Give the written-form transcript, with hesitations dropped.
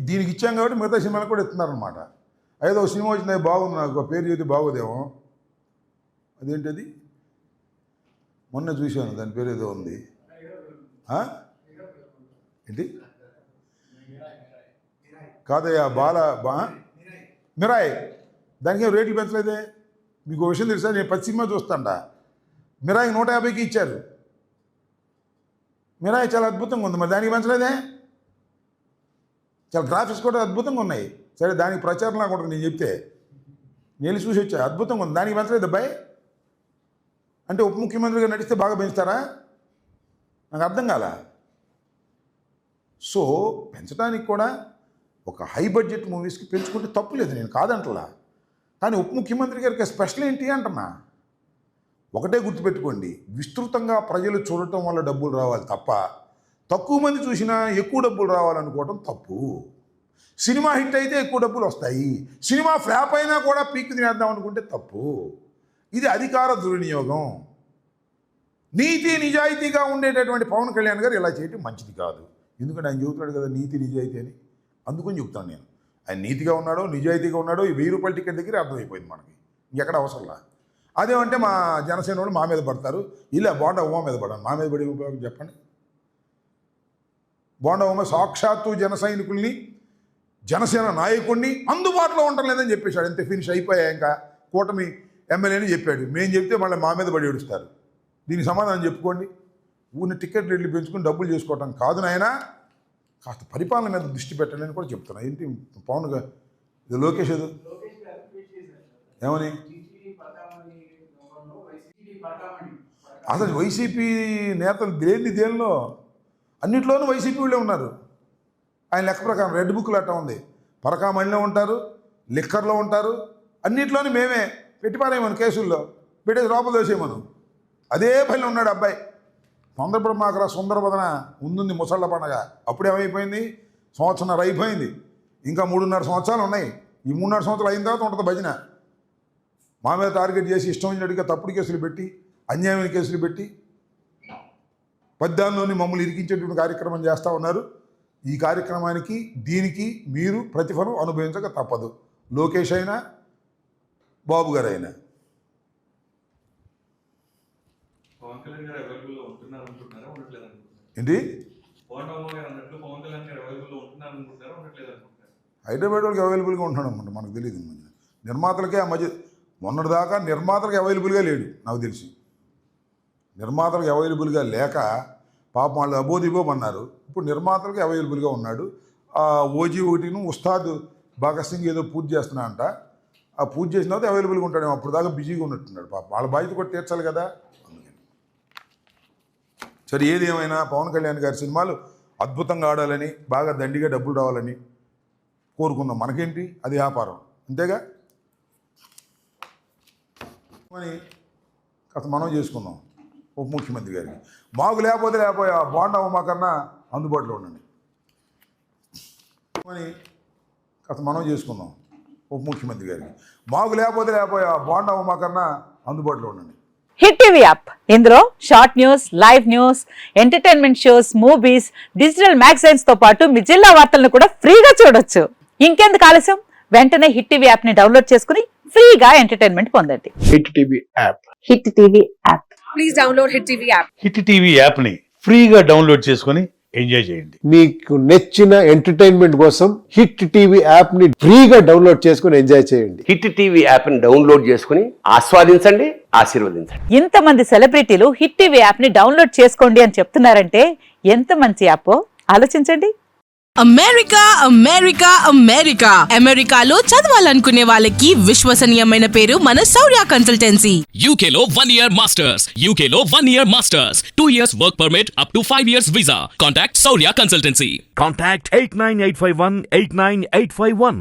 దీనికి ఇచ్చాం కాబట్టి మిగతా సినిమాలు కూడా ఇస్తున్నారనమాట. ఏదో సినిమా వచ్చింది బాగుంది, నాకు పేరు చెబితే బాగోదేమో. అదేంటది మొన్న చూశాను, దాని పేరు ఏదో ఉంది. ఏంటి కాదయ్యా మిరాయ్, దానికి రేట్లు పెంచలేదే. మీకు విషయం తెలుసా, నేను 10 సినిమా చూస్తాంట, మిరాయి 150కి ఇచ్చారు. మిరాయి చాలా అద్భుతంగా ఉంది, మరి దానికి పెంచలేదే. చాలా గ్రాఫిక్స్ కూడా అద్భుతంగా ఉన్నాయి. సరే దానికి ప్రచారం కూడా నేను చెప్తే నేను చూసి వచ్చా, అద్భుతంగా ఉంది, దానికి పెంచలేదు అబ్బాయి. అంటే ఉప ముఖ్యమంత్రిగా నడిస్తే బాగా పెంచుతారా, నాకు అర్థం కాల. సో పెంచడానికి కూడా ఒక హై బడ్జెట్ మూవీస్కి పెంచుకుంటే తప్పు లేదు, నేను కాదంటలా. కానీ ఉప ముఖ్యమంత్రి గారికి స్పెషల్ ఏంటి అంటున్నా. ఒకటే గుర్తుపెట్టుకోండి, విస్తృతంగా ప్రజలు చూడటం వల్ల డబ్బులు రావాలి తప్ప తక్కువ మంది చూసినా ఎక్కువ డబ్బులు రావాలనుకోవడం తప్పు. సినిమా హిట్ అయితే ఎక్కువ డబ్బులు వస్తాయి, సినిమా ఫ్లాప్ అయినా కూడా పీక్ తినేద్దాం అనుకుంటే తప్పు. ఇది అధికార దుర్వినియోగం. నీతి నిజాయితీగా ఉండేటటువంటి పవన్ కళ్యాణ్ గారు ఇలా చేయటం మంచిది కాదు. ఎందుకంటే ఆయన చెబుతున్నాడు కదా నీతి నిజాయితీ అని, అందుకని చెప్తాను నేను. ఆయన నీతిగా ఉన్నాడో నిజాయితీగా ఉన్నాడో ఈ 1000 రూపాయల టికెట్ దగ్గర అర్థమైపోయింది మనకి, ఇంకెక్కడ అవసరంలా. అదేమంటే మా జనసేన వాళ్ళు మా మీద పడతారు, ఇలా బోండా ఉమా మీద పడాను. మా మీద పడే ఉపయోగం చెప్పండి. బోండా ఉమా సాక్షాత్తు జన సైనికుల్ని, జనసేన నాయకుడిని అందుబాటులో ఉండటం లేదని చెప్పేశాడు. అంతే, ఫినిష్ అయిపోయా. ఇంకా కూటమి ఎమ్మెల్యేని చెప్పాడు. మేము చెప్తే మళ్ళీ మా మీద పడి ఏడుస్తారు. దీనికి సమాధానం చెప్పుకోండి. ఊరిని టికెట్ రేట్లు పెంచుకుని డబ్బులు చేసుకోవటం కాదు నాయన, కాస్త పరిపాలన మీద దృష్టి పెట్టాలని కూడా చెప్తున్నా. ఏంటి పవన్ గారు, ఇది లోకేష్ ఏదో ఏమని, అసలు వైసీపీ నేతలు దేనిలో అన్నింటిలోనూ వైసీపీ వాళ్ళే ఉన్నారు. ఆయన లెక్క ప్రకారం రెడ్ బుక్లు అట్టా ఉంది, పరకామణిలో ఉంటారు, లిక్కర్లో ఉంటారు, అన్నింటిలోనూ మేమే పెట్టిపారేమను, కేసుల్లో పెట్టేసి లోపల వేసేయమను. అదే పనిలో ఉన్నాడు అబ్బాయి. తొందరపడి మాకు సుందరబదన ముందుంది ముసళ్ళ పండగ. అప్పుడేమైపోయింది, సంవత్సరం అయిపోయింది, ఇంకా 3.5 సంవత్సరాలు ఉన్నాయి. ఈ 3.5 సంవత్సరాలు అయిన తర్వాత ఉంటుంది భజన. మా మీద టార్గెట్ చేసి ఇష్టం వచ్చినట్టుగా తప్పుడు కేసులు పెట్టి, అన్యాయమైన కేసులు పెట్టి, పద్యాల్లోని మమ్మల్ని ఇరికించేటువంటి కార్యక్రమం చేస్తూ ఉన్నారు. ఈ కార్యక్రమానికి దీనికి మీరు ప్రతిఫలం అనుభవించక తప్పదు, లోకేష్ అయినా బాబు గారు అయినా. ఏంటి హైదరాబాద్ వాళ్ళకి అవైలబుల్గా ఉంటున్నాడు అనమాట, మనకు తెలియదు. నిర్మాతలకే ఆ మధ్య మొన్నటిదాకా నిర్మాతలకు అవైలబుల్గా లేడు నాకు తెలిసి. నిర్మాతలకు అవైలబుల్గా లేక పాపం వాళ్ళు అబోదిబోమన్నారు. ఇప్పుడు నిర్మాతలకి అవైలబుల్గా ఉన్నాడు. ఓజీ ఒకటిను ఉస్తాద్ భగత్ సింగ్ ఏదో పూజ చేస్తున్నా అంట, ఆ పూజ చేసిన తర్వాత అవైలబుల్గా ఉంటాడేమో. అప్పుడు దాకా బిజీగా ఉన్నట్టున్నాడు పాపం. వాళ్ళ బాధ్యత కూడా తీర్చాలి కదా. సరే ఏది ఏమైనా పవన్ కళ్యాణ్ గారి సినిమాలు అద్భుతంగా ఆడాలని, బాగా దండిగా డబ్బులు రావాలని కోరుకుందాం. మనకేంటి, అది వ్యాపారం అంతేగా అని కాస్త మనం చేసుకుందాం. ఉప ముఖ్యమంత్రి గారికి మాకు లేకపోతే బోండా ఉమా కన్నా అందుబాటులో ఉండండి అని కాస్త మనం చేసుకుందాం. ఉప ముఖ్యమంత్రి గారికి మాకు లేకపోతే బోండా ఉమా కన్నా అందుబాటులో ఉండండి. హిట్ టీవీ యాప్, ఇందులో short news, live news, entertainment shows, movies, digital magazines తో పాటు మీ జిల్లా వార్తలను కూడా ఫ్రీగా చూడొచ్చు. ఇంకెందుకు ఆలస్యం, వెంటనే హిట్ టీవీ యాప్ ని డౌన్లోడ్ చేసుకుని ఫ్రీగా ఎంటర్టైన్మెంట్ పొందండి. Hit TV app, hit TV app, please download hit TV app. Hit TV app ని ఫ్రీగా డౌన్లోడ్ చేసుకుని ఎంజాయ్ చేయండి. మీకు నచ్చిన ఎంటర్టైన్మెంట్ కోసం హిట్ టీవీ యాప్ ని ఫ్రీగా డౌన్లోడ్ చేసుకుని ఎంజాయ్ చేయండి. హిట్ టీవీ యాప్ ని డౌన్లోడ్ చేసుకుని ఆస్వాదించండి, ఆశీర్వదించండి. ఇంతమంది సెలబ్రిటీలు హిట్ టీవీ యాప్ ని డౌన్లోడ్ చేసుకోండి అని చెప్తున్నారంటే ఎంత మంచి యాప్ ఆలోచించండి. అమెరికా అమెరికా అమెరికా అమెరికాలో చదవాలనుకునే వాళ్ళకి విశ్వసనీయమైన పేరు మన శౌర్య కన్సల్టెన్సీ. UK లో 1 year masters, UK లో 1 year masters, 2 years work permit up to 5 years visa. Contact Saurya Consultancy. Contact 89851 89851.